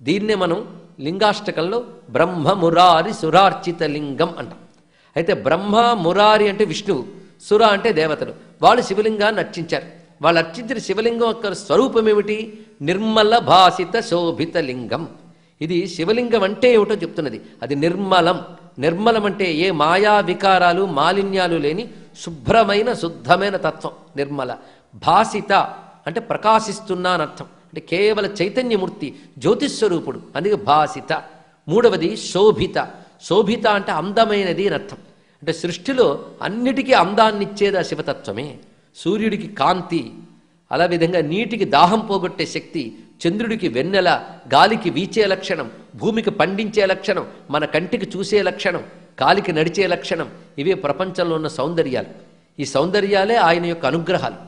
దీన్నే మనం లింగాష్టకంలో బ్రహ్మ మురారి సురార్చిత లింగం అంటాం. అయితే బ్రహ్మ మురారి అంటే విష్ణువు, సుర అంటే దేవతలు, వాళ్ళు శివలింగాన్ని అర్చించారు. వాళ్ళు అర్చించిన శివలింగం యొక్క స్వరూపం ఏమిటి? నిర్మల భాసిత శోభిత లింగం. ఇది శివలింగం అంటే ఏమిటో చెప్తున్నది. అది నిర్మలం. నిర్మలం అంటే ఏ మాయా వికారాలు మాలిన్యాలు లేని శుభ్రమైన శుద్ధమైన తత్వం నిర్మల. భాసిత అంటే ప్రకాశిస్తున్నానర్థం, అంటే కేవల చైతన్యమూర్తి జ్యోతిస్వరూపుడు, అందుకే భాసిత. మూడవది శోభిత. శోభిత అంటే అందమైనది అని అర్థం. అంటే సృష్టిలో అన్నిటికీ అందాన్నిచ్చేది ఆ శివతత్వమే. సూర్యుడికి కాంతి, అలా విధంగా నీటికి దాహం పోగొట్టే శక్తి, చంద్రుడికి వెన్నెల, గాలికి వీచే లక్షణం, భూమికి పండించే లక్షణం, మన కంటికి చూసే లక్షణం, కాలికి నడిచే లక్షణం, ఇవే ప్రపంచంలో ఉన్న సౌందర్యాలు. ఈ సౌందర్యాలే ఆయన యొక్క అనుగ్రహాలు.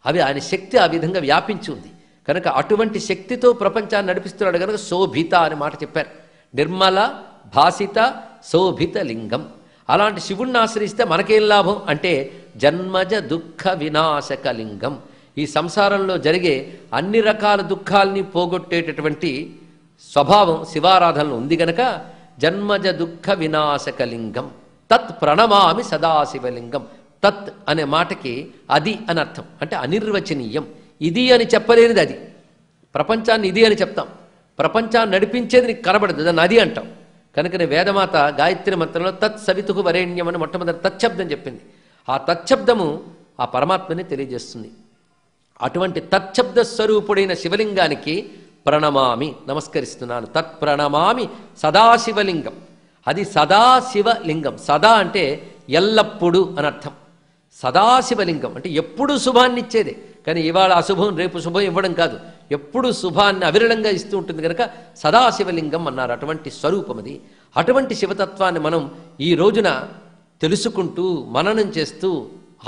అవి ఆయన శక్తి ఆ విధంగా వ్యాపించి ఉంది కనుక అటువంటి శక్తితో ప్రపంచాన్ని నడిపిస్తున్నాడు కనుక శోభిత అనే మాట చెప్పారు. నిర్మల భాసిత శోభిత లింగం. అలాంటి శివుణ్ణి ఆశ్రయిస్తే మనకేం లాభం అంటే జన్మజ దుఃఖ వినాశక లింగం. ఈ సంసారంలో జరిగే అన్ని రకాల దుఃఖాల్ని పోగొట్టేటటువంటి స్వభావం శివారాధనలో ఉంది గనక జన్మజ దుఃఖ వినాశక లింగం. తత్ ప్రణమామి సదాశివలింగం. తత్ అనే మాటకి అది అని అర్థం, అంటే అనిర్వచనీయం. ఇది అని చెప్పలేనిది అది. ప్రపంచాన్ని ఇది అని చెప్తాం, ప్రపంచాన్ని నడిపించేది నీకు కనబడదు, దాన్ని అది అంటాం. కనుకనే వేదమాత గాయత్రి మంత్రంలో తత్ సవితుకు వరేణ్యం అని మొట్టమొదటి తచ్చబ్దం చెప్పింది. ఆ తచ్చబ్దము ఆ పరమాత్మని తెలియజేస్తుంది. అటువంటి తచ్చబ్ద స్వరూపుడైన శివలింగానికి ప్రణమామి, నమస్కరిస్తున్నాను. తత్ ప్రణమామి సదాశివలింగం. అది సదాశివలింగం. సదా అంటే ఎల్లప్పుడూ అని అర్థం. సదాశివలింగం అంటే ఎప్పుడూ శుభాన్ని ఇచ్చేదే. కానీ ఇవాళ అశుభం రేపు శుభం ఇవ్వడం కాదు, ఎప్పుడు శుభాన్ని అవిరళంగా ఇస్తూ ఉంటుంది కనుక సదాశివలింగం అన్నారు. అటువంటి స్వరూపం అది. అటువంటి శివతత్వాన్ని మనం ఈ రోజున తెలుసుకుంటూ మననం చేస్తూ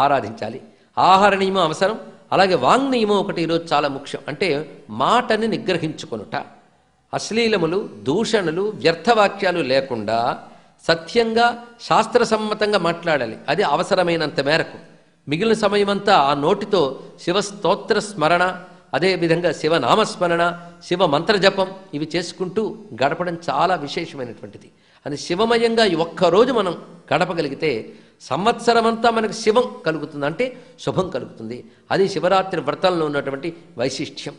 ఆరాధించాలి. ఆహార నియమం అవసరం, అలాగే వాంగ్ నియమం ఒకటి ఈరోజు చాలా ముఖ్యం. అంటే మాటని నిగ్రహించుకొనుట. అశ్లీలములు, దూషణలు, వ్యర్థవాక్యాలు లేకుండా సత్యంగా శాస్త్రసమ్మతంగా మాట్లాడాలి. అది అవసరమైనంత మేరకు. మిగిలిన సమయమంతా ఆ నోటితో శివస్తోత్ర స్మరణ, అదేవిధంగా శివనామస్మరణ, శివ మంత్రజపం ఇవి చేసుకుంటూ గడపడం చాలా విశేషమైనటువంటిది. అది శివమయంగా ఈ ఒక్కరోజు మనం గడపగలిగితే సంవత్సరమంతా మనకు శివం కలుగుతుంది, అంటే శుభం కలుగుతుంది. అది శివరాత్రి వ్రతంలో ఉన్నటువంటి వైశిష్ట్యం.